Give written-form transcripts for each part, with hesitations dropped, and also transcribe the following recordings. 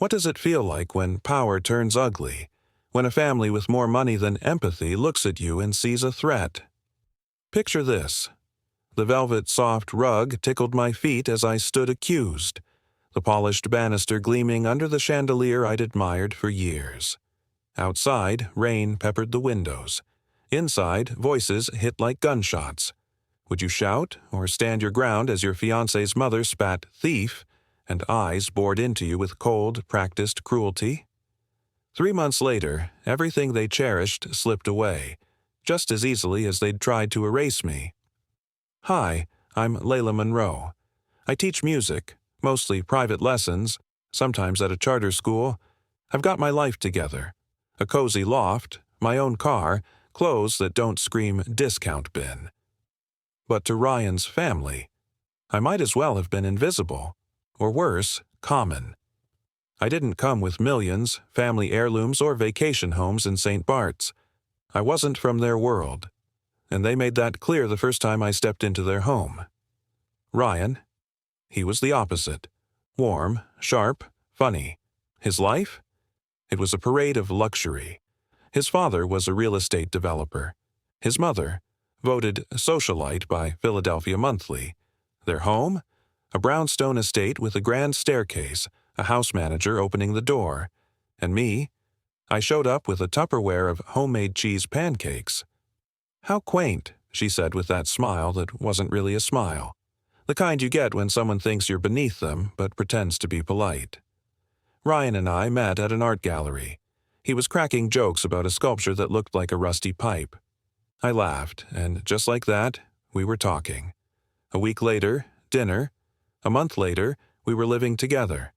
What does it feel like when power turns ugly? When a family with more money than empathy looks at you and sees a threat? Picture this. The velvet soft rug tickled my feet as I stood accused, the polished banister gleaming under the chandelier I'd admired for years. Outside, rain peppered the windows. Inside, voices hit like gunshots. Would you shout or stand your ground as your fiancé's mother spat "thief" and eyes bored into you with cold, practiced cruelty? 3 months later, everything they cherished slipped away, just as easily as they'd tried to erase me. Hi, I'm Layla Monroe. I teach music, mostly private lessons, sometimes at a charter school. I've got my life together. A cozy loft, my own car, clothes that don't scream discount bin. But to Ryan's family, I might as well have been invisible, or worse, common. I didn't come with millions, family heirlooms, or vacation homes in St. Bart's. I wasn't from their world, and they made that clear the first time I stepped into their home. Ryan, he was the opposite. Warm, sharp, funny. His life? It was a parade of luxury. His father was a real estate developer. His mother, voted socialite by Philadelphia Monthly. Their home? A brownstone estate with a grand staircase, a house manager opening the door. And me? I showed up with a Tupperware of homemade cheese pancakes. How quaint, she said with that smile that wasn't really a smile. The kind you get when someone thinks you're beneath them but pretends to be polite. Ryan and I met at an art gallery. He was cracking jokes about a sculpture that looked like a rusty pipe. I laughed, and just like that, we were talking. A week later, dinner. A month later, we were living together.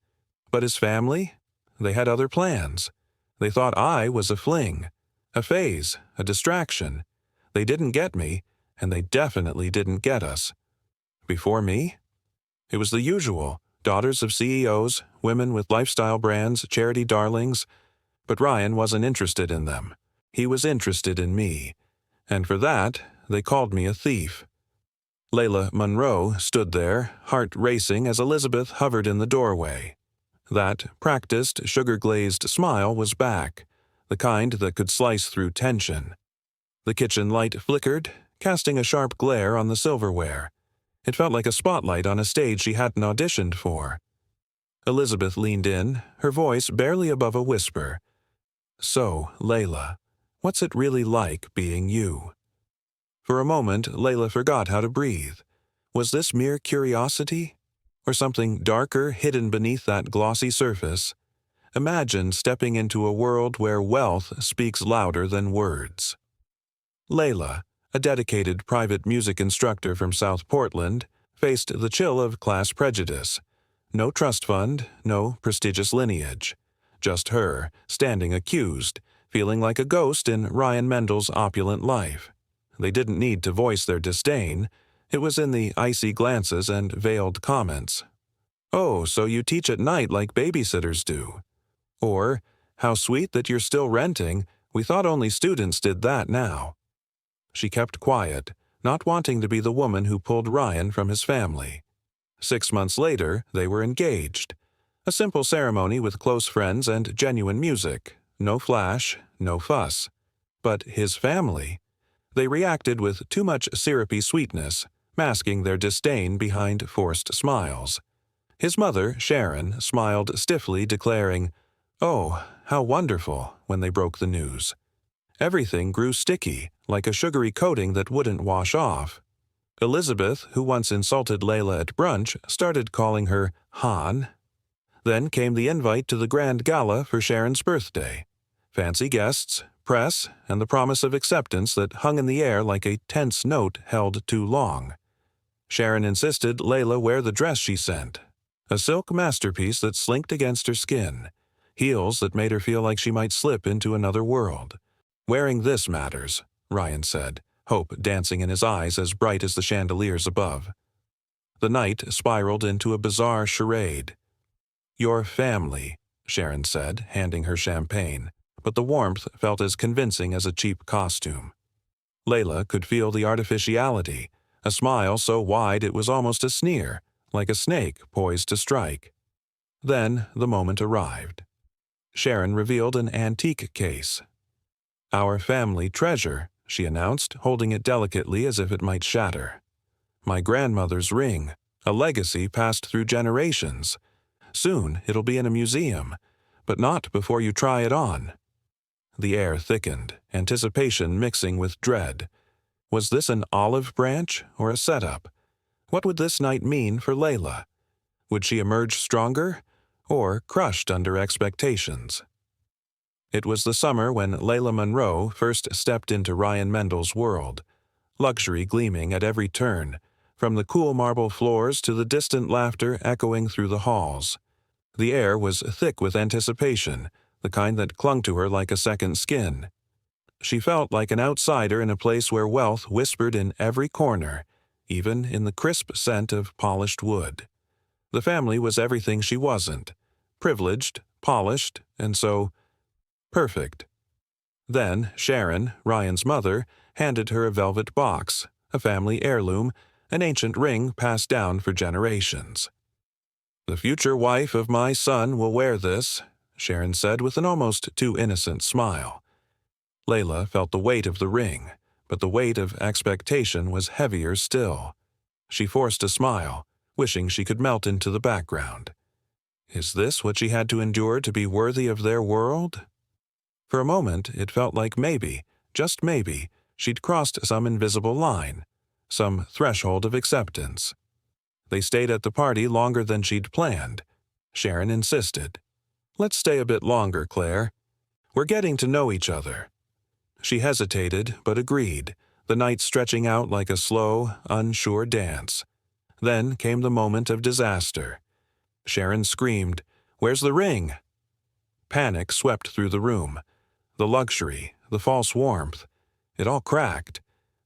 But his family? They had other plans. They thought I was a fling, a phase, a distraction. They didn't get me, and they definitely didn't get us. Before me? It was the usual, daughters of CEOs, women with lifestyle brands, charity darlings. But Ryan wasn't interested in them. He was interested in me. And for that, they called me a thief. Layla Monroe stood there, heart racing as Elizabeth hovered in the doorway. That practiced, sugar-glazed smile was back, the kind that could slice through tension. The kitchen light flickered, casting a sharp glare on the silverware. It felt like a spotlight on a stage she hadn't auditioned for. Elizabeth leaned in, her voice barely above a whisper. "So, Layla, what's it really like being you?" For a moment, Layla forgot how to breathe. Was this mere curiosity? Or something darker hidden beneath that glossy surface? Imagine stepping into a world where wealth speaks louder than words. Layla, a dedicated private music instructor from South Portland, faced the chill of class prejudice. No trust fund, no prestigious lineage. Just her, standing accused, feeling like a ghost in Ryan Mendel's opulent life. They didn't need to voice their disdain. It was in the icy glances and veiled comments. "Oh, so you teach at night like babysitters do." Or, "How sweet that you're still renting. We thought only students did that now." She kept quiet, not wanting to be the woman who pulled Ryan from his family. 6 months later, they were engaged. A simple ceremony with close friends and genuine music. No flash, no fuss. But his family? They reacted with too much syrupy sweetness, masking their disdain behind forced smiles. His mother, Sharon, smiled stiffly, declaring, "Oh, how wonderful," when they broke the news. Everything grew sticky, like a sugary coating that wouldn't wash off. Elizabeth, who once insulted Layla at brunch, started calling her Han. Then came the invite to the grand gala for Sharon's birthday. Fancy guests, press, and the promise of acceptance that hung in the air like a tense note held too long. Sharon insisted Layla wear the dress she sent, a silk masterpiece that slinked against her skin, heels that made her feel like she might slip into another world. "Wearing this matters," Ryan said, hope dancing in his eyes as bright as the chandeliers above. The night spiraled into a bizarre charade. "Your family," Sharon said, handing her champagne, but the warmth felt as convincing as a cheap costume. Layla could feel the artificiality, a smile so wide it was almost a sneer, like a snake poised to strike. Then the moment arrived. Sharon revealed an antique case. "Our family treasure," she announced, holding it delicately as if it might shatter. "My grandmother's ring, a legacy passed through generations. Soon it'll be in a museum, but not before you try it on." The air thickened, anticipation mixing with dread. Was this an olive branch or a setup? What would this night mean for Layla? Would she emerge stronger or crushed under expectations? It was the summer when Layla Monroe first stepped into Ryan Mendel's world, luxury gleaming at every turn, from the cool marble floors to the distant laughter echoing through the halls. The air was thick with anticipation, the kind that clung to her like a second skin. She felt like an outsider in a place where wealth whispered in every corner, even in the crisp scent of polished wood. The family was everything she wasn't: privileged, polished, and so perfect. Then Sharon, Ryan's mother, handed her a velvet box, a family heirloom, an ancient ring passed down for generations. "The future wife of my son will wear this," Sharon said with an almost too innocent smile. Layla felt the weight of the ring, but the weight of expectation was heavier still. She forced a smile, wishing she could melt into the background. Is this what she had to endure to be worthy of their world? For a moment, it felt like maybe, just maybe, she'd crossed some invisible line, some threshold of acceptance. They stayed at the party longer than she'd planned. Sharon insisted. "Let's stay a bit longer, Claire. We're getting to know each other." She hesitated, but agreed, the night stretching out like a slow, unsure dance. Then came the moment of disaster. Sharon screamed, "Where's the ring?" Panic swept through the room. The luxury, the false warmth, it all cracked.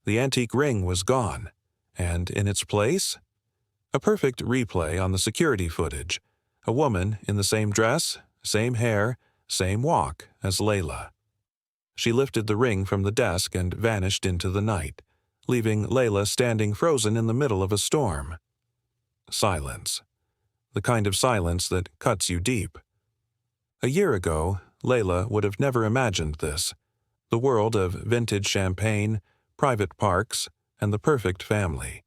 The antique ring was gone. And in its place? A perfect replay on the security footage. A woman in the same dress, same hair, same walk as Layla. She lifted the ring from the desk and vanished into the night, leaving Layla standing frozen in the middle of a storm. Silence. The kind of silence that cuts you deep. A year ago, Layla would have never imagined this. The world of vintage champagne, private parks, and the perfect family.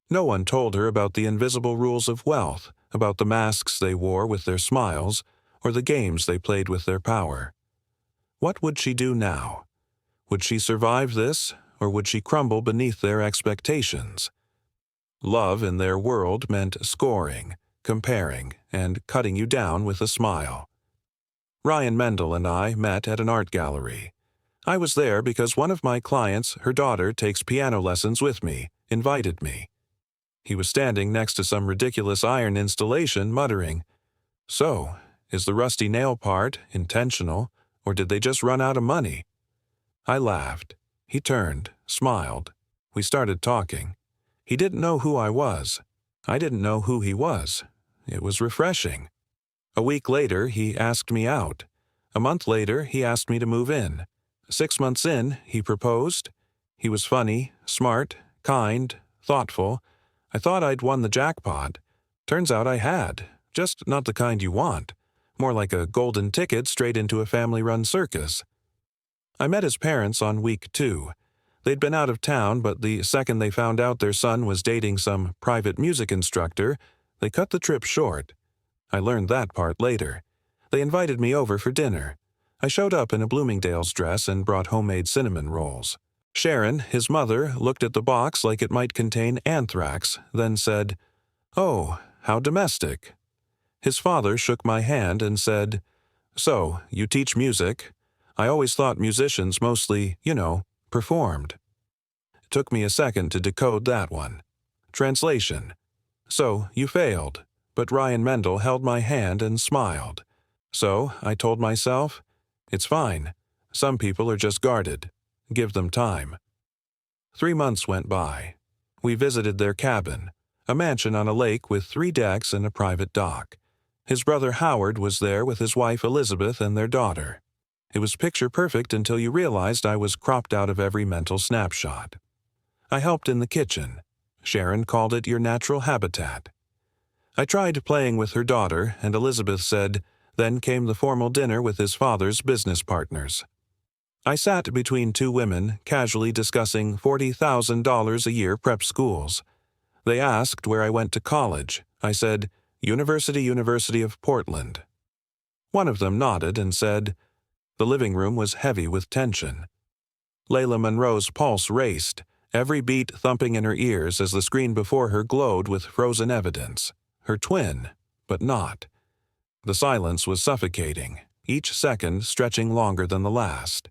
No one told her about the invisible rules of wealth, about the masks they wore with their smiles, or the games they played with their power. What would she do now? Would she survive this, or would she crumble beneath their expectations? Love in their world meant scoring, comparing, and cutting you down with a smile. Ryan Mendel and I met at an art gallery. I was there because one of my clients, her daughter, takes piano lessons with me, invited me. He was standing next to some ridiculous iron installation, muttering, "So, is the rusty nail part intentional, or did they just run out of money?" I laughed. He turned, smiled. We started talking. He didn't know who I was. I didn't know who he was. It was refreshing. A week later, he asked me out. A month later, he asked me to move in. 6 months in, he proposed. He was funny, smart, kind, thoughtful. I thought I'd won the jackpot. Turns out I had, just not the kind you want. More like a golden ticket straight into a family-run circus. I met his parents on week 2. They'd been out of town, but the second they found out their son was dating some private music instructor, they cut the trip short. I learned that part later. They invited me over for dinner. I showed up in a Bloomingdale's dress and brought homemade cinnamon rolls. Sharon, his mother, looked at the box like it might contain anthrax, then said, "Oh, how domestic." His father shook my hand and said, "So, you teach music? I always thought musicians mostly, performed." It took me a second to decode that one. Translation. "So, you failed." But Ryan Mendel held my hand and smiled. So, I told myself, it's fine. Some people are just guarded. Give them time. 3 months went by. We visited their cabin, a mansion on a lake with 3 decks and a private dock. His brother Howard was there with his wife Elizabeth and their daughter. It was picture perfect until you realized I was cropped out of every mental snapshot. I helped in the kitchen. Sharon called it your natural habitat. I tried playing with her daughter, and Elizabeth said, then came the formal dinner with his father's business partners. I sat between two women, casually discussing $40,000 a year prep schools. They asked where I went to college. I said, University of Portland. One of them nodded and said, the living room was heavy with tension. Layla Monroe's pulse raced, every beat thumping in her ears as the screen before her glowed with frozen evidence. Her twin, but not. The silence was suffocating, each second stretching longer than the last.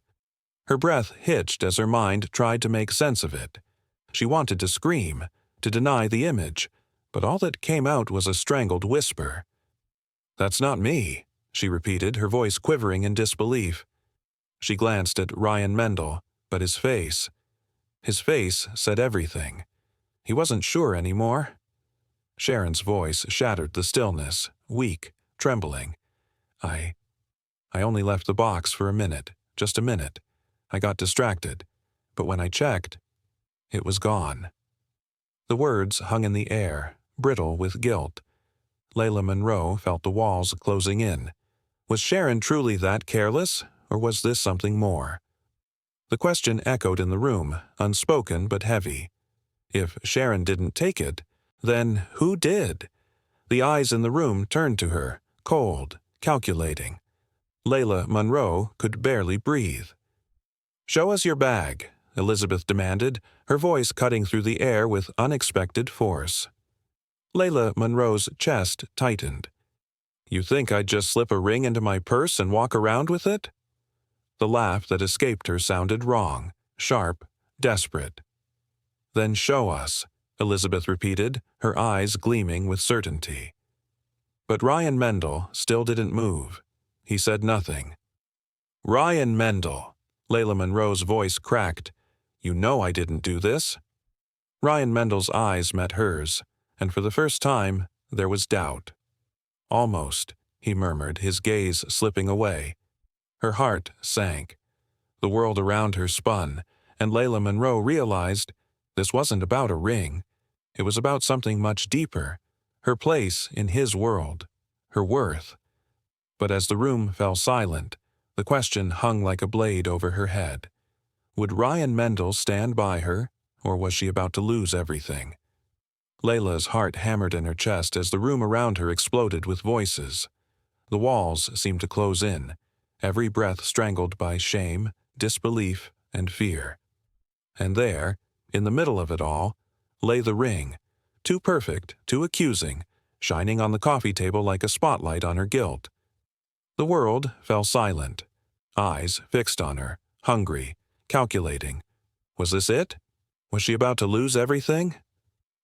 Her breath hitched as her mind tried to make sense of it. She wanted to scream, to deny the image, but all that came out was a strangled whisper. "That's not me," she repeated, her voice quivering in disbelief. She glanced at Ryan Mendel, but his face said everything. He wasn't sure anymore. Sharon's voice shattered the stillness, weak, trembling. I only left the box for a minute, just a minute. I got distracted, but when I checked, it was gone. The words hung in the air, brittle with guilt. Layla Monroe felt the walls closing in. Was Sharon truly that careless, or was this something more? The question echoed in the room, unspoken but heavy. If Sharon didn't take it, then who did? The eyes in the room turned to her, cold, calculating. Layla Monroe could barely breathe. "Show us your bag," Elizabeth demanded, her voice cutting through the air with unexpected force. Layla Monroe's chest tightened. "You think I'd just slip a ring into my purse and walk around with it?" The laugh that escaped her sounded wrong, sharp, desperate. "Then show us," Elizabeth repeated, her eyes gleaming with certainty. But Ryan Mendel still didn't move. He said nothing. "Ryan Mendel," Layla Monroe's voice cracked. "You know I didn't do this." Ryan Mendel's eyes met hers, and for the first time there was doubt. "Almost," he murmured, his gaze slipping away. Her heart sank. The world around her spun, and Layla Monroe realized this wasn't about a ring. It was about something much deeper, her place in his world, her worth. But as the room fell silent, the question hung like a blade over her head. Would Ryan Mendel stand by her, or was she about to lose everything? Layla's heart hammered in her chest as the room around her exploded with voices. The walls seemed to close in, every breath strangled by shame, disbelief, and fear. And there, in the middle of it all, lay the ring, too perfect, too accusing, shining on the coffee table like a spotlight on her guilt. The world fell silent, eyes fixed on her, hungry, calculating. Was this it? Was she about to lose everything?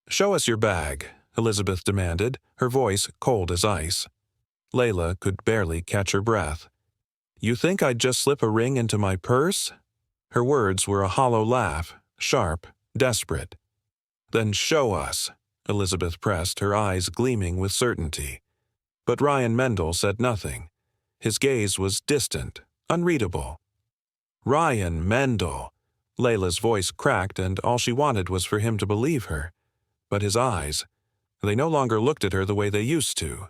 "Show us your bag," Elizabeth demanded, her voice cold as ice. Layla could barely catch her breath. "You think I'd just slip a ring into my purse?" Her words were a hollow laugh, sharp, desperate. "Then show us," Elizabeth pressed, her eyes gleaming with certainty. But Ryan Mendel said nothing. His gaze was distant, unreadable. "Ryan Mendel!" Layla's voice cracked, and all she wanted was for him to believe her. But his eyes, they no longer looked at her the way they used to.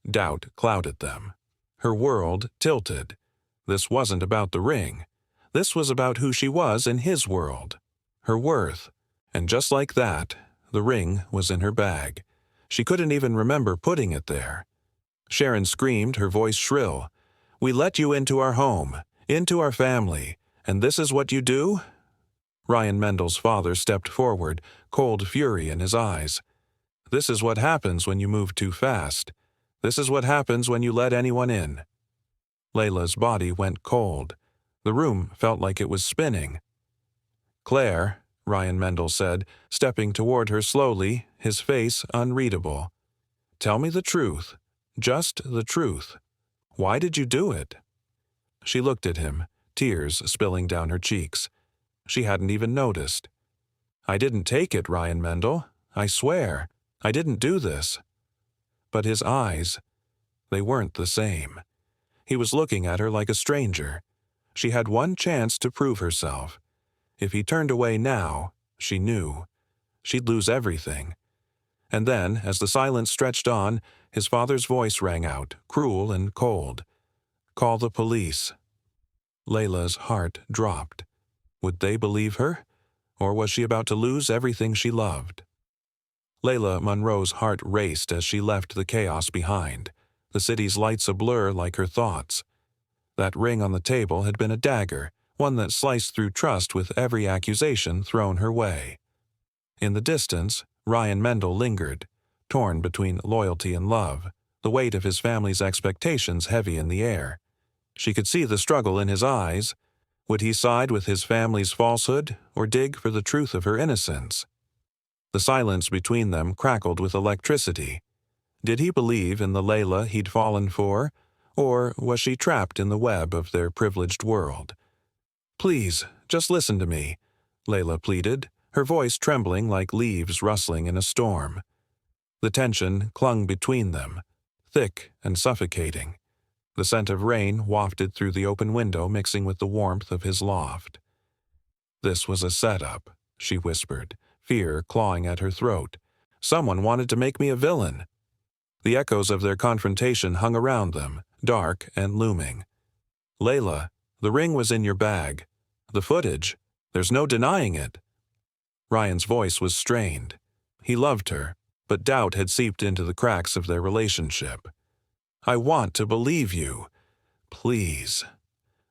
Doubt clouded them. Her world tilted. This wasn't about the ring. This was about who she was in his world, her worth. And just like that, the ring was in her bag. She couldn't even remember putting it there. Sharon screamed, her voice shrill. "We let you into our home, into our family, and this is what you do?" Ryan Mendel's father stepped forward, cold fury in his eyes. "This is what happens when you move too fast. This is what happens when you let anyone in." Layla's body went cold. The room felt like it was spinning. "Claire," Ryan Mendel said, stepping toward her slowly, his face unreadable. "Tell me the truth. Just the truth. Why did you do it?" She looked at him, tears spilling down her cheeks. She hadn't even noticed. "I didn't take it, Ryan Mendel. I swear. I didn't do this." But his eyes, they weren't the same. He was looking at her like a stranger. She had one chance to prove herself. If he turned away now, she knew, she'd lose everything. And then, as the silence stretched on, his father's voice rang out, cruel and cold. "Call the police." Layla's heart dropped. Would they believe her? Or was she about to lose everything she loved? Layla Monroe's heart raced as she left the chaos behind, the city's lights a blur like her thoughts. That ring on the table had been a dagger, one that sliced through trust with every accusation thrown her way. In the distance, Ryan Mendel lingered, torn between loyalty and love, the weight of his family's expectations heavy in the air. She could see the struggle in his eyes. Would he side with his family's falsehood or dig for the truth of her innocence? The silence between them crackled with electricity. Did he believe in the Layla he'd fallen for, or was she trapped in the web of their privileged world? "Please, just listen to me," Layla pleaded, her voice trembling like leaves rustling in a storm. The tension clung between them, thick and suffocating. The scent of rain wafted through the open window, mixing with the warmth of his loft. "This was a setup," she whispered, fear clawing at her throat. "Someone wanted to make me a villain." The echoes of their confrontation hung around them, dark and looming. "Layla, the ring was in your bag. The footage, there's no denying it." Ryan's voice was strained. He loved her, but doubt had seeped into the cracks of their relationship. "I want to believe you. Please."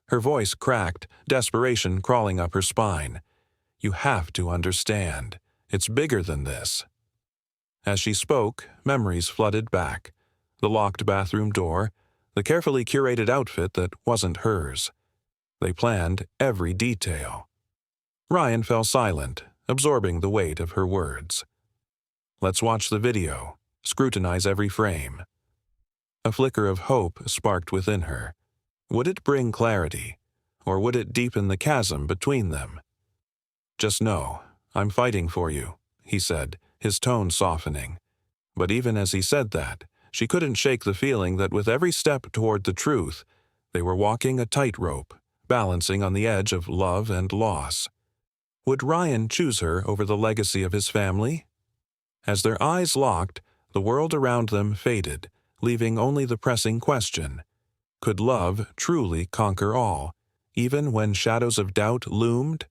Her voice cracked, desperation crawling up her spine. "You have to understand. It's bigger than this." As she spoke, memories flooded back. The locked bathroom door, the carefully curated outfit that wasn't hers. They planned every detail. Ryan fell silent, absorbing the weight of her words. "Let's watch the video, scrutinize every frame." A flicker of hope sparked within her. Would it bring clarity, or would it deepen the chasm between them? "Just know, I'm fighting for you," he said, his tone softening. But even as he said that, she couldn't shake the feeling that with every step toward the truth, they were walking a tightrope, balancing on the edge of love and loss. Would Ryan choose her over the legacy of his family? As their eyes locked, the world around them faded, leaving only the pressing question: could love truly conquer all, even when shadows of doubt loomed?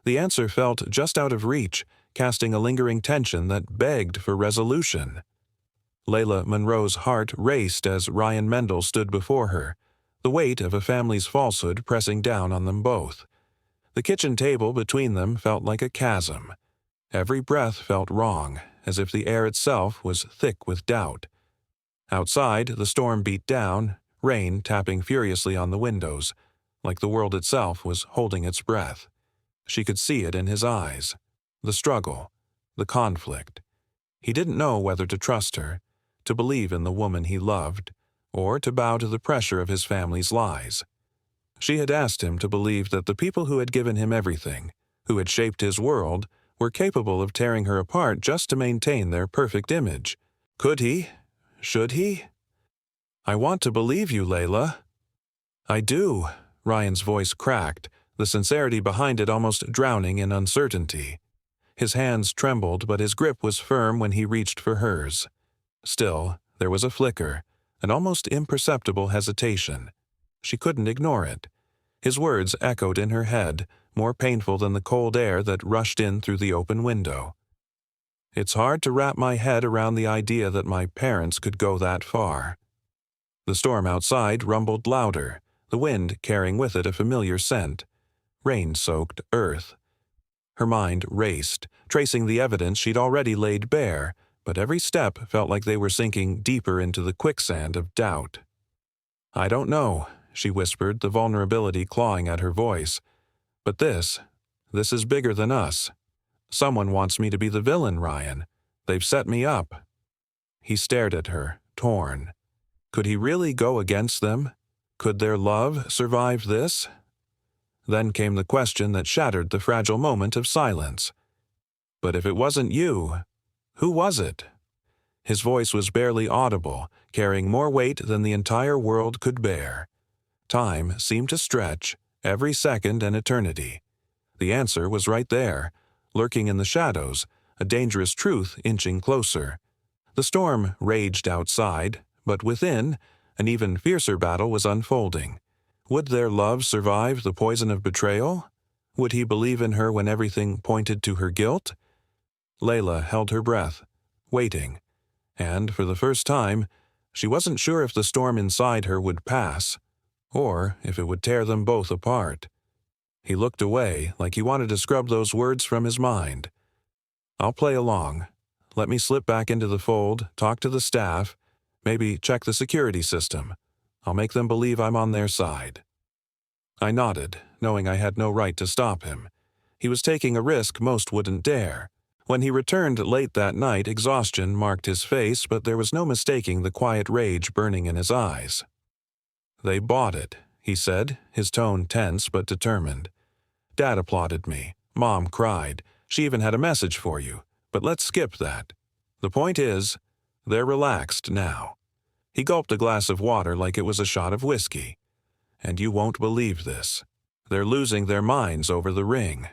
The answer felt just out of reach, casting a lingering tension that begged for resolution. Layla Monroe's heart raced as Ryan Mendel stood before her, the weight of a family's falsehood pressing down on them both. The kitchen table between them felt like a chasm. Every breath felt wrong, as if the air itself was thick with doubt. Outside, the storm beat down, rain tapping furiously on the windows, like the world itself was holding its breath. She could see it in his eyes. The struggle, the conflict. He didn't know whether to trust her, to believe in the woman he loved, or to bow to the pressure of his family's lies. She had asked him to believe that the people who had given him everything, who had shaped his world, were capable of tearing her apart just to maintain their perfect image. Could he? Should he? "I want to believe you, Layla." "I do," Ryan's voice cracked, the sincerity behind it almost drowning in uncertainty. His hands trembled, but his grip was firm when he reached for hers. Still, there was a flicker, an almost imperceptible hesitation. She couldn't ignore it. His words echoed in her head, more painful than the cold air that rushed in through the open window. "It's hard to wrap my head around the idea that my parents could go that far." The storm outside rumbled louder, the wind carrying with it a familiar scent, rain-soaked earth. Her mind raced, tracing the evidence she'd already laid bare, but every step felt like they were sinking deeper into the quicksand of doubt. "I don't know," she whispered, the vulnerability clawing at her voice. "But this is bigger than us. Someone wants me to be the villain, Ryan. They've set me up." He stared at her, torn. Could he really go against them? Could their love survive this? Then came the question that shattered the fragile moment of silence. "But if it wasn't you, who was it?" His voice was barely audible, carrying more weight than the entire world could bear. Time seemed to stretch, every second an eternity. The answer was right there, lurking in the shadows, a dangerous truth inching closer. The storm raged outside, but within, an even fiercer battle was unfolding. Would their love survive the poison of betrayal? Would he believe in her when everything pointed to her guilt? Layla held her breath, waiting, and for the first time, she wasn't sure if the storm inside her would pass, or if it would tear them both apart. He looked away like he wanted to scrub those words from his mind. I'll play along. Let me slip back into the fold, talk to the staff, maybe check the security system. I'll make them believe I'm on their side. I nodded, knowing I had no right to stop him. He was taking a risk most wouldn't dare. When he returned late that night, exhaustion marked his face, but there was no mistaking the quiet rage burning in his eyes. "They bought it," he said, his tone tense but determined. "Dad applauded me. Mom cried. She even had a message for you. But let's skip that. The point is, they're relaxed now." He gulped a glass of water like it was a shot of whiskey. "And you won't believe this. They're losing their minds over the ring."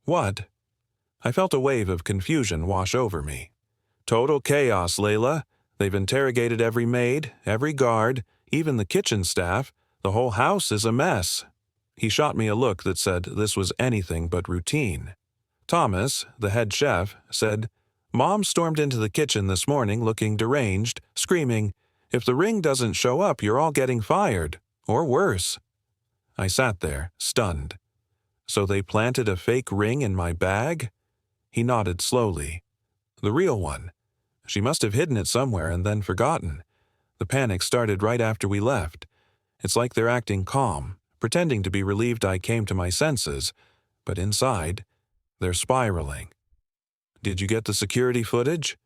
"What?" I felt a wave of confusion wash over me. "Total chaos, Layla. They've interrogated every maid, every guard, even the kitchen staff. The whole house is a mess." He shot me a look that said this was anything but routine. Thomas, the head chef, said, "Mom stormed into the kitchen this morning looking deranged, screaming, 'If the ring doesn't show up, you're all getting fired, or worse.'" I sat there, stunned. "So they planted a fake ring in my bag?" He nodded slowly. "The real one. She must have hidden it somewhere and then forgotten. The panic started right after we left. It's like they're acting calm, pretending to be relieved I came to my senses, but inside, they're spiraling." "Did you get the security footage?"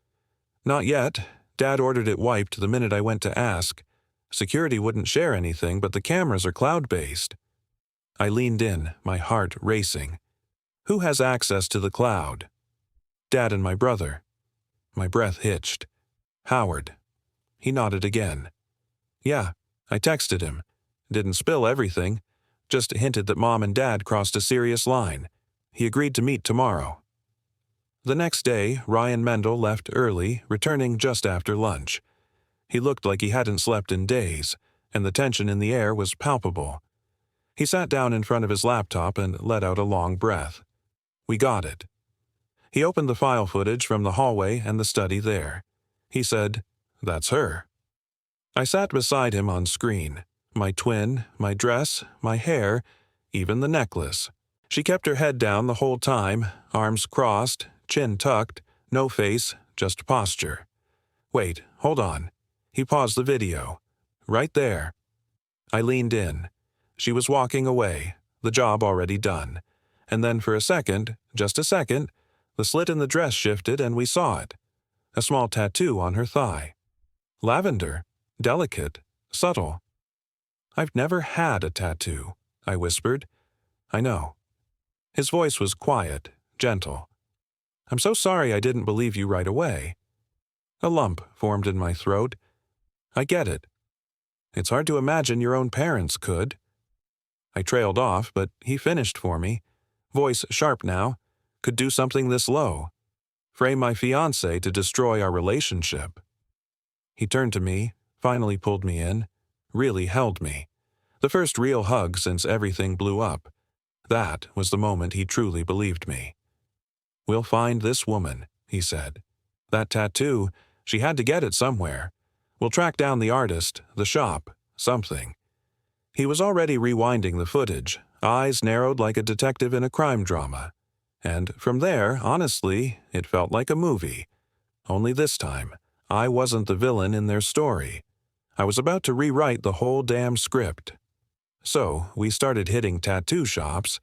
"Not yet. Dad ordered it wiped the minute I went to ask. Security wouldn't share anything, but the cameras are cloud-based." I leaned in, my heart racing. "Who has access to the cloud?" "Dad and my brother." My breath hitched. "Howard." He nodded again. "Yeah, I texted him. Didn't spill everything. Just hinted that Mom and Dad crossed a serious line. He agreed to meet tomorrow." The next day, Ryan Mendel left early, returning just after lunch. He looked like he hadn't slept in days, and the tension in the air was palpable. He sat down in front of his laptop and let out a long breath. "We got it." He opened the file footage from the hallway and the study there. He said, "That's her." I sat beside him on screen. My twin, my dress, my hair, even the necklace. She kept her head down the whole time, arms crossed, chin tucked, no face, just posture. "Wait, hold on." He paused the video. "Right there." I leaned in. She was walking away, the job already done. And then for a second, just a second, the slit in the dress shifted and we saw it. A small tattoo on her thigh. Lavender, delicate, subtle. "I've never had a tattoo," I whispered. "I know." His voice was quiet, gentle. "I'm so sorry I didn't believe you right away." A lump formed in my throat. "I get it. It's hard to imagine your own parents could." I trailed off, but he finished for me. Voice sharp now. "Could do something this low. Frame my fiancé to destroy our relationship." He turned to me, finally pulled me in, really held me. The first real hug since everything blew up. That was the moment he truly believed me. "We'll find this woman," he said. "That tattoo, she had to get it somewhere. We'll track down the artist, the shop, something." He was already rewinding the footage, eyes narrowed like a detective in a crime drama. And from there, honestly, it felt like a movie. Only this time, I wasn't the villain in their story. I was about to rewrite the whole damn script. So, we started hitting tattoo shops.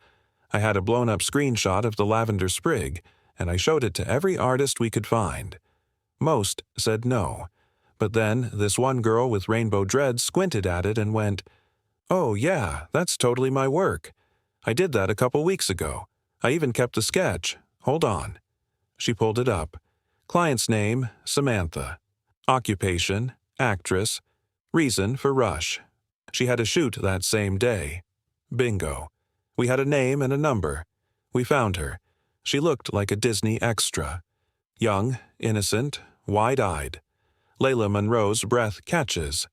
I had a blown-up screenshot of the lavender sprig, and I showed it to every artist we could find. Most said no. But then, this one girl with rainbow dreads squinted at it and went, "Oh yeah, that's totally my work. I did that a couple weeks ago. I even kept the sketch. Hold on." She pulled it up. Client's name, Samantha. Occupation, actress. Reason for rush. She had a shoot that same day. Bingo. We had a name and a number. We found her. She looked like a Disney extra. Young, innocent, wide-eyed. Layla Monroe's breath catches.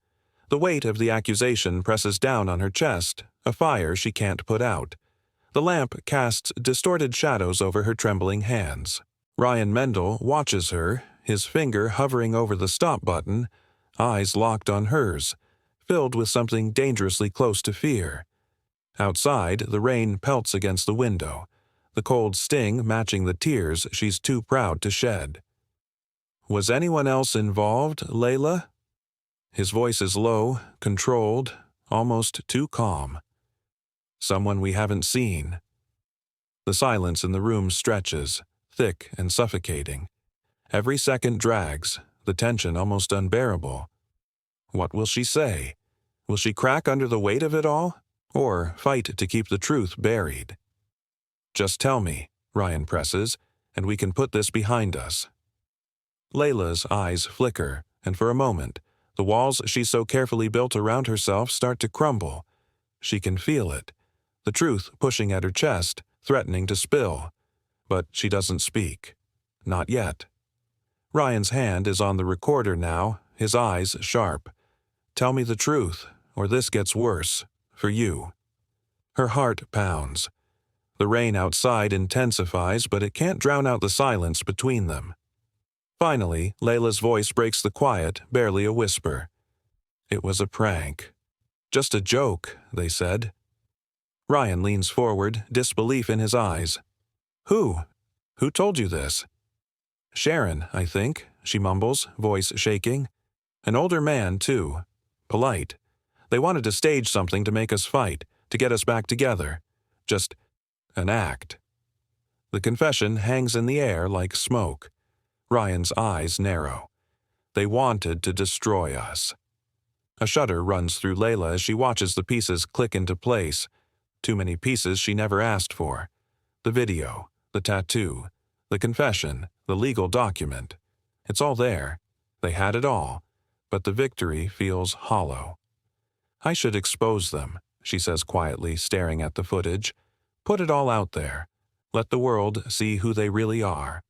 The weight of the accusation presses down on her chest, a fire she can't put out. The lamp casts distorted shadows over her trembling hands. Ryan Mendel watches her, his finger hovering over the stop button, eyes locked on hers, filled with something dangerously close to fear. Outside, the rain pelts against the window, the cold sting matching the tears she's too proud to shed. "Was anyone else involved, Layla?" His voice is low, controlled, almost too calm. "Someone we haven't seen." The silence in the room stretches, thick and suffocating. Every second drags, the tension almost unbearable. What will she say? Will she crack under the weight of it all? Or fight to keep the truth buried? "Just tell me," Ryan presses, "and we can put this behind us." Layla's eyes flicker, and for a moment, the walls she so carefully built around herself start to crumble. She can feel it, the truth pushing at her chest, threatening to spill. But she doesn't speak. Not yet. Ryan's hand is on the recorder now, his eyes sharp. "Tell me the truth, or this gets worse. For you." Her heart pounds. The rain outside intensifies, but it can't drown out the silence between them. Finally, Layla's voice breaks the quiet, barely a whisper. "It was a prank. Just a joke," they said. Ryan leans forward, disbelief in his eyes. Who? Who told you this?" "Sharon, I think," she mumbles, voice shaking. "An older man, too. Polite. They wanted to stage something to make us fight, to get us back together. Just an act." The confession hangs in the air like smoke. Ryan's eyes narrow. "They wanted to destroy us." A shudder runs through Layla as she watches the pieces click into place. Too many pieces she never asked for. The video, the tattoo, the confession, the legal document. It's all there. They had it all, but the victory feels hollow. "I should expose them," she says quietly, staring at the footage. "Put it all out there. Let the world see who they really are."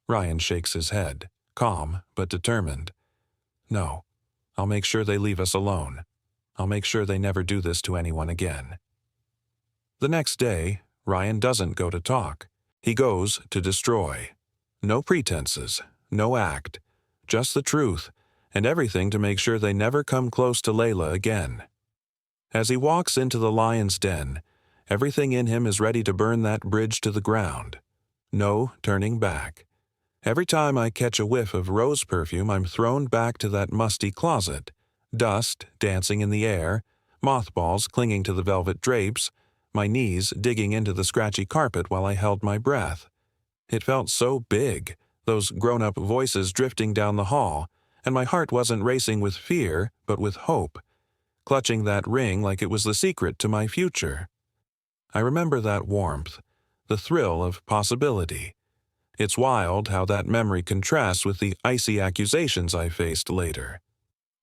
Ryan shakes his head, calm but determined. "No, I'll make sure they leave us alone. I'll make sure they never do this to anyone again." The next day, Ryan doesn't go to talk. He goes to destroy. No pretenses, no act, just the truth, and everything to make sure they never come close to Layla again. As he walks into the lion's den, everything in him is ready to burn that bridge to the ground. No turning back. Every time I catch a whiff of rose perfume, I'm thrown back to that musty closet. Dust dancing in the air, mothballs clinging to the velvet drapes, my knees digging into the scratchy carpet while I held my breath. It felt so big, those grown-up voices drifting down the hall, and my heart wasn't racing with fear, but with hope, clutching that ring like it was the secret to my future. I remember that warmth, the thrill of possibility. It's wild how that memory contrasts with the icy accusations I faced later.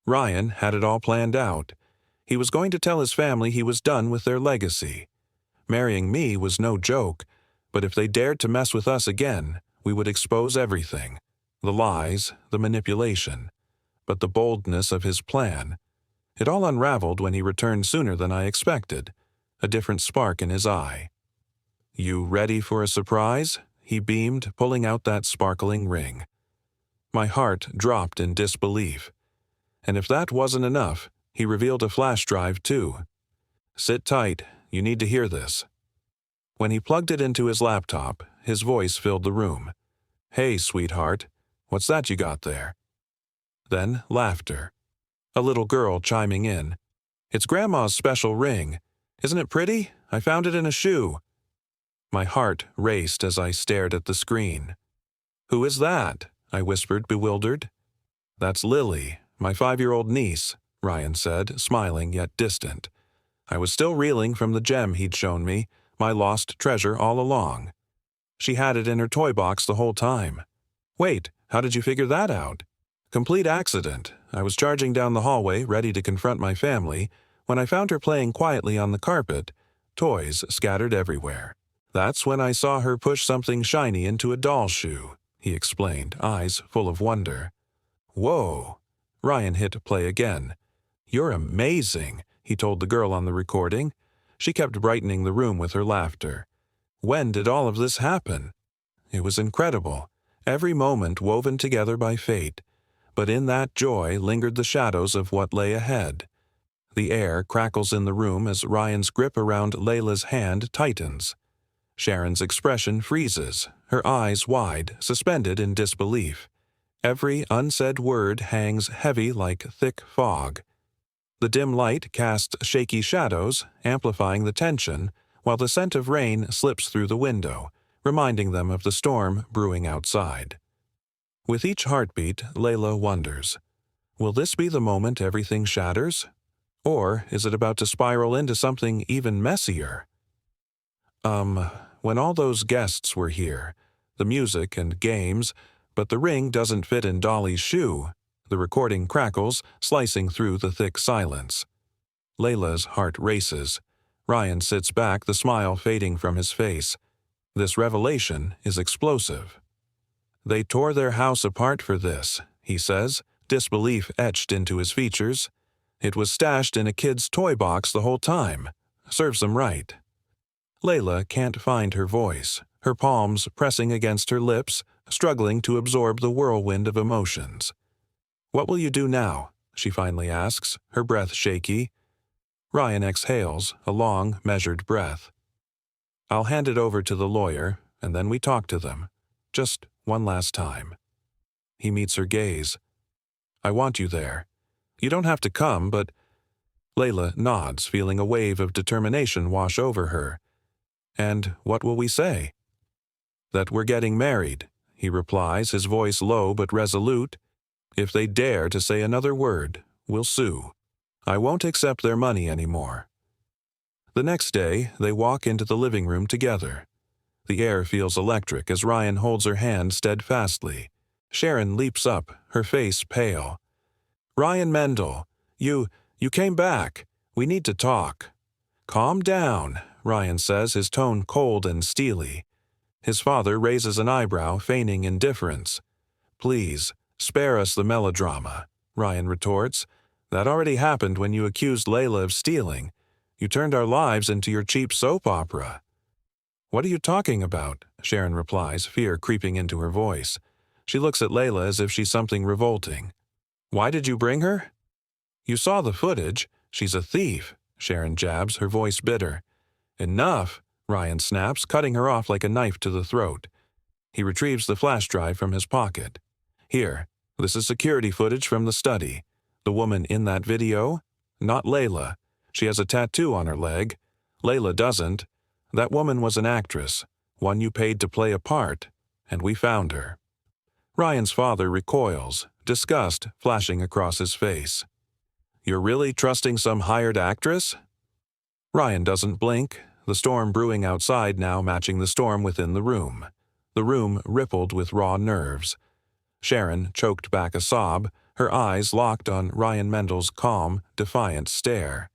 Ryan had it all planned out. He was going to tell his family he was done with their legacy. Marrying me was no joke, but if they dared to mess with us again, we would expose everything. The lies, the manipulation. But the boldness of his plan. It all unraveled when he returned sooner than I expected, a different spark in his eye. "You ready for a surprise?" he beamed, pulling out that sparkling ring. My heart dropped in disbelief. And if that wasn't enough, he revealed a flash drive too. "Sit tight, you need to hear this." When he plugged it into his laptop, his voice filled the room. "Hey, sweetheart, what's that you got there?" Then laughter. A little girl chiming in. "It's Grandma's special ring. Isn't it pretty? I found it in a shoe." My heart raced as I stared at the screen. "Who is that?" I whispered, bewildered. "That's Lily, my 5-year-old niece," Ryan said, smiling yet distant. I was still reeling from the gem he'd shown me, my lost treasure all along. She had it in her toy box the whole time. "Wait, how did you figure that out?" "Complete accident. I was charging down the hallway, ready to confront my family, when I found her playing quietly on the carpet, toys scattered everywhere. That's when I saw her push something shiny into a doll's shoe," he explained, eyes full of wonder. Whoa! Ryan hit play again. You're amazing, he told the girl on the recording. She kept brightening the room with her laughter. When did all of this happen? It was incredible, every moment woven together by fate. But in that joy lingered the shadows of what lay ahead. The air crackles in the room as Ryan's grip around Layla's hand tightens. Sharon's expression freezes, her eyes wide, suspended in disbelief. Every unsaid word hangs heavy like thick fog. The dim light casts shaky shadows, amplifying the tension, while the scent of rain slips through the window, reminding them of the storm brewing outside. With each heartbeat, Layla wonders, will this be the moment everything shatters? Or is it about to spiral into something even messier? When all those guests were here, the music and games, but the ring doesn't fit in Dolly's shoe, the recording crackles, slicing through the thick silence. Layla's heart races. Ryan sits back, the smile fading from his face. This revelation is explosive. They tore their house apart for this, he says, disbelief etched into his features. It was stashed in a kid's toy box the whole time. Serves them right. Layla can't find her voice, her palms pressing against her lips, struggling to absorb the whirlwind of emotions. What will you do now? She finally asks, her breath shaky. Ryan exhales, a long, measured breath. I'll hand it over to the lawyer, and then we talk to them. Just one last time. He meets her gaze. I want you there. You don't have to come, but... Layla nods, feeling a wave of determination wash over her. And what will we say? That we're getting married, he replies, his voice low but resolute. If they dare to say another word, we'll sue. I won't accept their money anymore. The next day, they walk into the living room together. The air feels electric as Ryan holds her hand steadfastly. Sharon leaps up, her face pale. Ryan Mendel, you came back. We need to talk. Calm down, Ryan says, his tone cold and steely. His father raises an eyebrow, feigning indifference. Please, spare us the melodrama, Ryan retorts. That already happened when you accused Layla of stealing. You turned our lives into your cheap soap opera. What are you talking about? Sharon replies, fear creeping into her voice. She looks at Layla as if she's something revolting. Why did you bring her? You saw the footage. She's a thief, Sharon jabs, her voice bitter. Enough, Ryan snaps, cutting her off like a knife to the throat. He retrieves the flash drive from his pocket. Here, this is security footage from the study. The woman in that video? Not Layla. She has a tattoo on her leg. Layla doesn't. That woman was an actress, one you paid to play a part, and we found her. Ryan's father recoils, disgust flashing across his face. You're really trusting some hired actress? Ryan doesn't blink, the storm brewing outside now matching the storm within the room. The room rippled with raw nerves. Sharon choked back a sob, her eyes locked on Ryan Mendel's calm, defiant stare.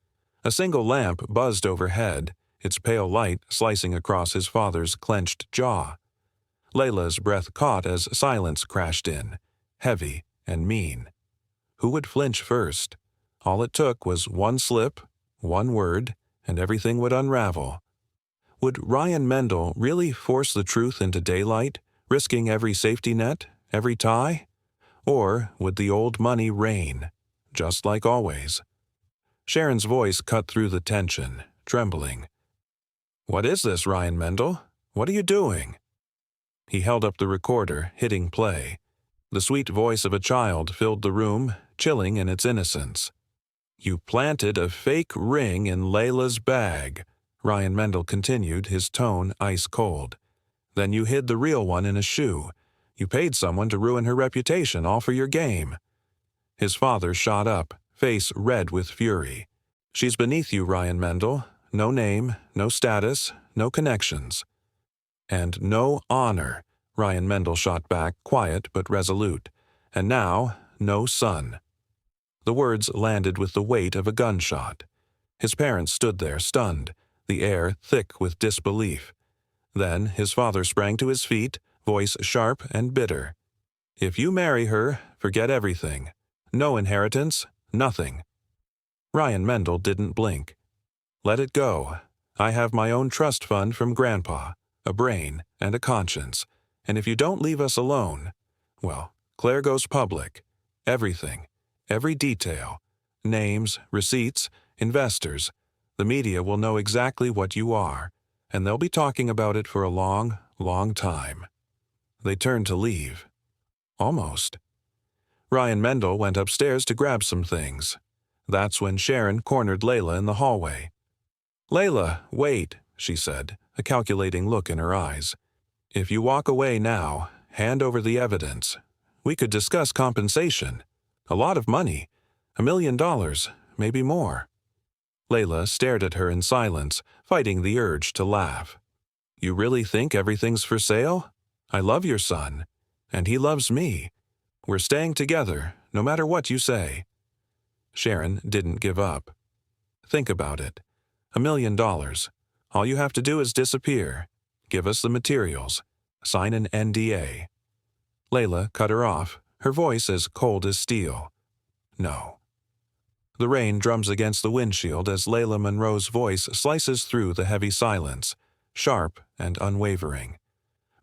A single lamp buzzed overhead, its pale light slicing across his father's clenched jaw. Layla's breath caught as silence crashed in, heavy and mean. Who would flinch first? All it took was one slip, one word, and everything would unravel. Would Ryan Mendel really force the truth into daylight, risking every safety net, every tie? Or would the old money reign, just like always? Sharon's voice cut through the tension, trembling. What is this, Ryan Mendel? What are you doing? He held up the recorder, hitting play. The sweet voice of a child filled the room, chilling in its innocence. You planted a fake ring in Layla's bag, Ryan Mendel continued, his tone ice cold. Then you hid the real one in a shoe. You paid someone to ruin her reputation, all for your game. His father shot up, face red with fury. She's beneath you, Ryan Mendel. No name, no status, no connections. And no honor, Ryan Mendel shot back, quiet but resolute. And now, no son. The words landed with the weight of a gunshot. His parents stood there, stunned, the air thick with disbelief. Then his father sprang to his feet, voice sharp and bitter. "If you marry her, forget everything. No inheritance, nothing." Ryan Mendel didn't blink. "Let it go. I have my own trust fund from Grandpa, a brain, and a conscience, and if you don't leave us alone, well, Claire goes public. Everything, every detail, names, receipts, investors. The media will know exactly what you are, and they'll be talking about it for a long, long time." They turned to leave. Almost. Ryan Mendel went upstairs to grab some things. That's when Sharon cornered Layla in the hallway. "Layla, wait," she said, a calculating look in her eyes. "If you walk away now, hand over the evidence. We could discuss compensation. A lot of money. $1 million, maybe more." Layla stared at her in silence, fighting the urge to laugh. "You really think everything's for sale? I love your son, and he loves me. We're staying together, no matter what you say." Sharon didn't give up. "Think about it. $1 million. All you have to do is disappear. Give us the materials. Sign an NDA. Layla cut her off, her voice as cold as steel. "No." The rain drums against the windshield as Layla Monroe's voice slices through the heavy silence, sharp and unwavering.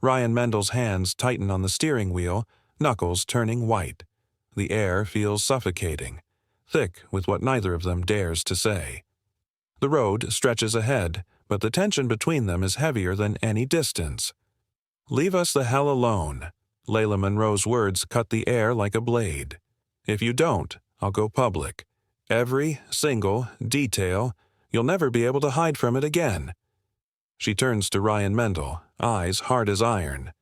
Ryan Mendel's hands tighten on the steering wheel, knuckles turning white. The air feels suffocating, thick with what neither of them dares to say. The road stretches ahead, but the tension between them is heavier than any distance. "Leave us the hell alone." Layla Monroe's words cut the air like a blade. "If you don't, I'll go public. Every single detail. You'll never be able to hide from it again." She turns to Ryan Mendel, eyes hard as iron.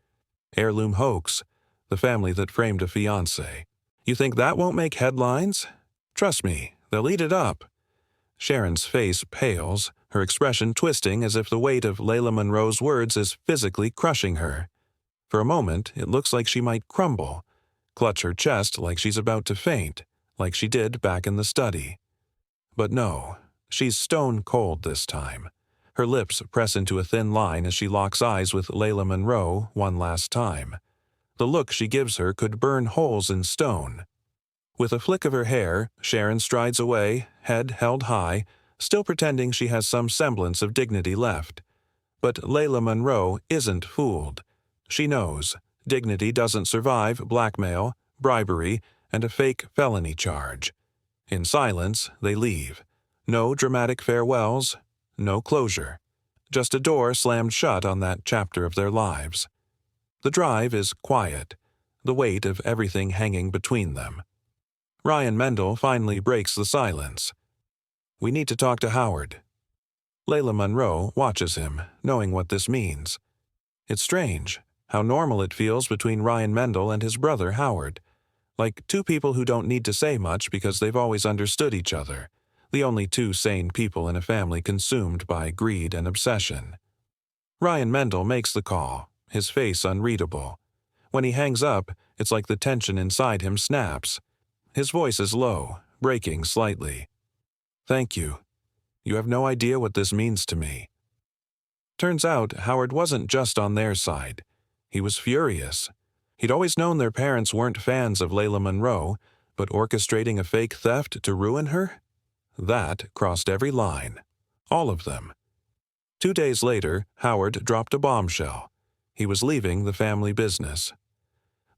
"Heirloom hoax. The family that framed a fiancé. You think that won't make headlines? Trust me, they'll eat it up." Sharon's face pales, her expression twisting as if the weight of Layla Monroe's words is physically crushing her. For a moment, it looks like she might crumble, clutch her chest like she's about to faint, like she did back in the study. But no, she's stone cold this time. Her lips press into a thin line as she locks eyes with Layla Monroe one last time. The look she gives her could burn holes in stone. With a flick of her hair, Sharon strides away, head held high, still pretending she has some semblance of dignity left. But Layla Monroe isn't fooled. She knows dignity doesn't survive blackmail, bribery, and a fake felony charge. In silence, they leave. No dramatic farewells, no closure. Just a door slammed shut on that chapter of their lives. The drive is quiet, the weight of everything hanging between them. Ryan Mendel finally breaks the silence. "We need to talk to Howard." Layla Monroe watches him, knowing what this means. It's strange how normal it feels between Ryan Mendel and his brother Howard. Like two people who don't need to say much because they've always understood each other, the only two sane people in a family consumed by greed and obsession. Ryan Mendel makes the call, his face unreadable. When he hangs up, it's like the tension inside him snaps. His voice is low, breaking slightly. "Thank you. You have no idea what this means to me." Turns out Howard wasn't just on their side. He was furious. He'd always known their parents weren't fans of Layla Monroe, but orchestrating a fake theft to ruin her? That crossed every line. All of them. 2 days later, Howard dropped a bombshell. He was leaving the family business.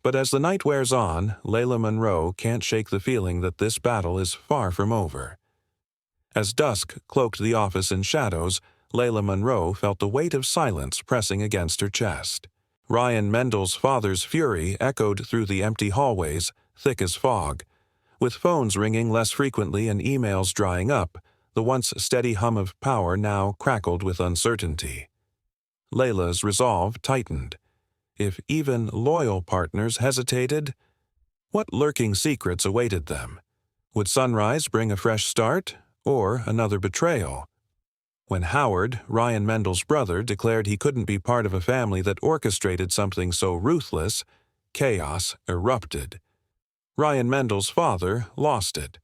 But as the night wears on, Layla Monroe can't shake the feeling that this battle is far from over. As dusk cloaked the office in shadows, Layla Monroe felt the weight of silence pressing against her chest. Ryan Mendel's father's fury echoed through the empty hallways, thick as fog. With phones ringing less frequently and emails drying up, the once steady hum of power now crackled with uncertainty. Layla's resolve tightened. If even loyal partners hesitated, what lurking secrets awaited them? Would sunrise bring a fresh start, or another betrayal? When Howard, Ryan Mendel's brother, declared he couldn't be part of a family that orchestrated something so ruthless, chaos erupted. Ryan Mendel's father lost it.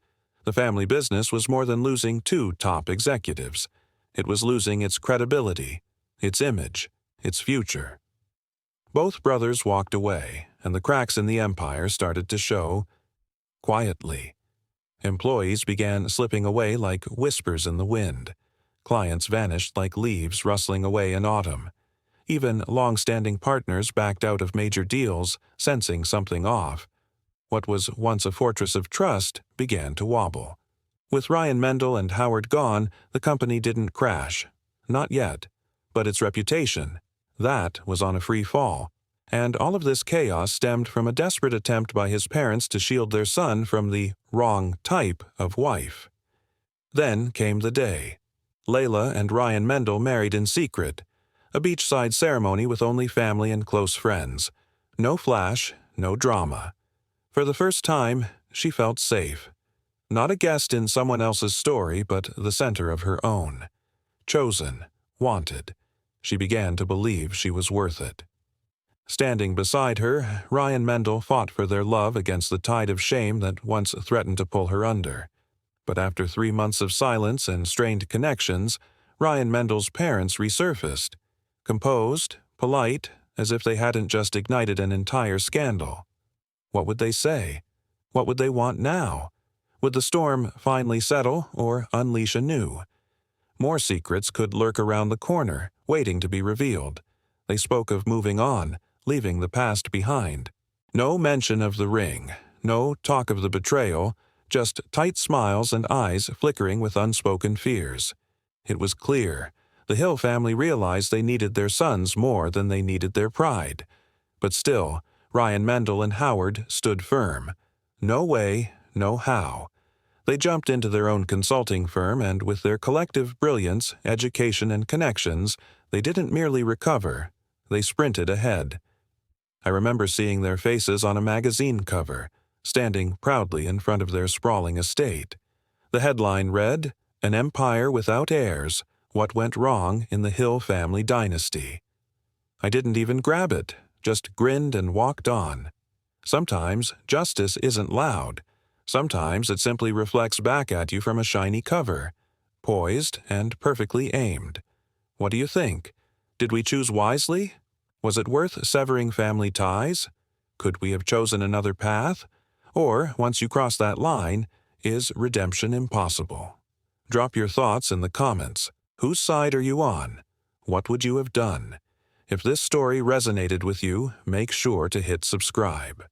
The family business was more than losing 2 top executives. It was losing its credibility, its image, its future. Both brothers walked away, and the cracks in the empire started to show quietly. Employees began slipping away like whispers in the wind. Clients vanished like leaves rustling away in autumn. Even long-standing partners backed out of major deals, sensing something off. What was once a fortress of trust began to wobble. With Ryan Mendel and Howard gone, the company didn't crash. Not yet. But its reputation, that was on a free fall. And all of this chaos stemmed from a desperate attempt by his parents to shield their son from the wrong type of wife. Then came the day. Layla and Ryan Mendel married in secret. A beachside ceremony with only family and close friends. No flash, no drama. For the first time, she felt safe. Not a guest in someone else's story, but the center of her own. Chosen, wanted. She began to believe she was worth it. Standing beside her, Ryan Mendel fought for their love against the tide of shame that once threatened to pull her under. But after 3 months of silence and strained connections, Ryan Mendel's parents resurfaced. Composed, polite, as if they hadn't just ignited an entire scandal. What would they say? What would they want now? Would the storm finally settle or unleash anew? More secrets could lurk around the corner, waiting to be revealed. They spoke of moving on, leaving the past behind. No mention of the ring, no talk of the betrayal, just tight smiles and eyes flickering with unspoken fears. It was clear. The Hill family realized they needed their sons more than they needed their pride. But still, Ryan Mendel and Howard stood firm. No way, no how. They jumped into their own consulting firm, and with their collective brilliance, education, and connections, they didn't merely recover, they sprinted ahead. I remember seeing their faces on a magazine cover, standing proudly in front of their sprawling estate. The headline read, "An Empire Without Heirs, What Went Wrong in the Hill Family Dynasty." I didn't even grab it, just grinned and walked on. Sometimes justice isn't loud. Sometimes it simply reflects back at you from a shiny cover, poised and perfectly aimed. What do you think? Did we choose wisely? Was it worth severing family ties? Could we have chosen another path? Or, once you cross that line, is redemption impossible? Drop your thoughts in the comments. Whose side are you on? What would you have done? If this story resonated with you, make sure to hit subscribe.